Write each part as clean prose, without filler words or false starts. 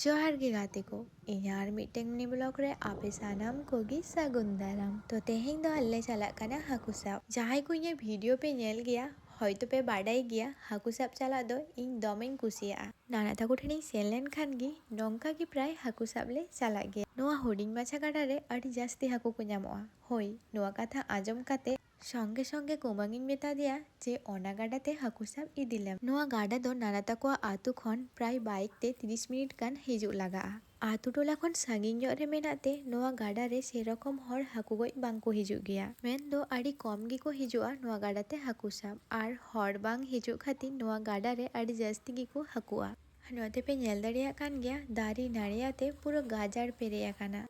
जोहार गे गाते को इनार मिट्टेंग मिनी ब्लॉग रे आपे सानाम कोगी सागुन दाराम। तो तेहें दो अल्ले चलाक कना हाकु साब। जहां को ये वीडियो पे नेल गया हयतो पे बाडाई गया हाकु साब चला दो इन दोमें कुसिया। नाना ताको ठेनी सेन लेन खान गी नोंका गी प्राय हाकु साब ले चलाक गया। नोआ हुडिंग माछा गाडा रे अडी जास्ती हाकु को ᱧᱟᱢᱚᱜᱼᱟ। होय नोआ कथा आजम काते संगे संगे कुमांगिन मेता दिया जे ओना गाडाते हाकु साब इदिलेम। नोआ गाडा दो नाना ताकोआ आतु खन प्राय बाइक ते 30 मिनिट गान हिजुग लागा। आतु टोला खन सागिन ᱧᱚᱜ रे मेनाते नोआ गाडा रे सेरकम हर हाकु गoj बांको हिजुग गया। मेन दो अडी कम गी को हिजुआ नोआ गाडाते हाकु साब आर हर बांग हिजुग खातिर नोआ गाडा रे अडी जास्ती गी को हाकुआ। नोते पे नेल दाड़िया कान गया दारी नाड़ियाते पुरो गाजार पेरे आकाना।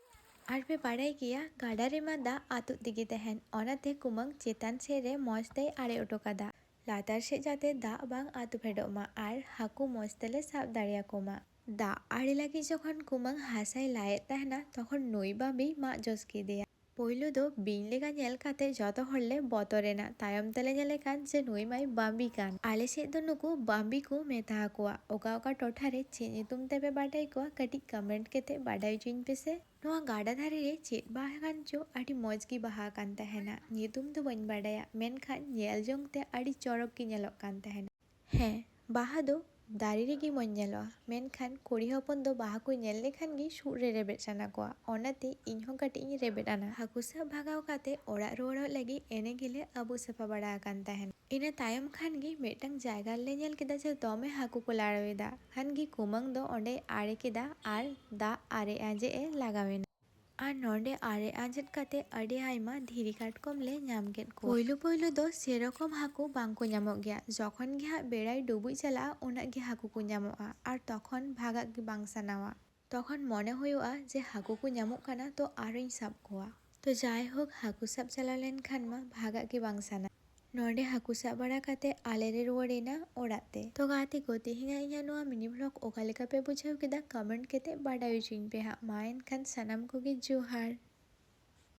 आर पे बाड़ाई गया गाडा रे मा दा आतु दिगे तहन ओनाते कुमांग चेतान से रे मौजते आड़े ओटोकादा लातार से जाते दा बांग आतु फेडोमा आर हाकु मौजतेले साब दाड़ियाकोमा। दा आड़े लागी जखन कुमांग हासाय लायेत तहना तखन नई बांबी मा जस केदेया। पोयलो दो बिन लेगा नेल काते जतो हरले बतरेना तायम तले नेले कान जे नई माई बांबी कान। आले से दो नुकु बांबी को मेता हाकुआ ओका ओका टोठा रे चे ᱧᱩᱛᱩᱢ तेबे बाडाई को कटी कमेंट केते बाडाई चुइन पेसे। नोआ गाडा धारे रे चेत बाहा कान चो अडी मौज गी बाहा कान तहना ᱧᱩᱛᱩᱢ दो बइन बाडाया मेनखान नेल जोंग ते अडी चोरक गी नेलोक कान तहना। हे बाहा दो दारी रेगी मौज नेलोआ मेनखान कुड़ी हपन दो बाहा को नेल लेखान गी सुर रे रेबेट साना कोआ ओनाते इनहों कटी इ रेबेट आना। हाकु साब भागाव काते ओड़ाग रुवाड़ोग लागी एने गेले आबु साफा बाड़ा कान तहन। इना तायम खान गी मेटांग जायगा ले नेल केदा जे दोमे हाकु को लाड़ावेदा खान गी कुमांग दो ओंडे आड़े केदा आर दा आरे आजे ए लागावेना। आर नोंडे आरे आंजेद काते अडी आयमा धीरी काटकम ले ᱧᱟᱢ केद को। पोयलो पोयलो दो सेरकम हाकु बांको ᱧᱟᱢᱚᱜ गया जखन गी हाग बेड़ाय डुबुय चला ओना गी हाकु को ᱧᱟᱢᱚᱜᱼᱟ आर तखन भागाग गी बांग सानावा तखन मने हुयुआ जे हाकु को ᱧᱟᱢᱚᱜ काना तो आरोኝ साब कोआ। तो जाय होक हाकु साब चला लेन खान मा भागाग गी बांग साना। नोंडे हाकु साब बाड़ा काते आले रे रुवाड़ेना ओड़ाग ते। तो गाते को तेहेंगा इᱧा नोआ मिनी ब्लॉग ओका लेका पे बुझाव केदा कमेंट केते बाडाय चुइन पे हा मा एनखान सानाम कोगे जोहार।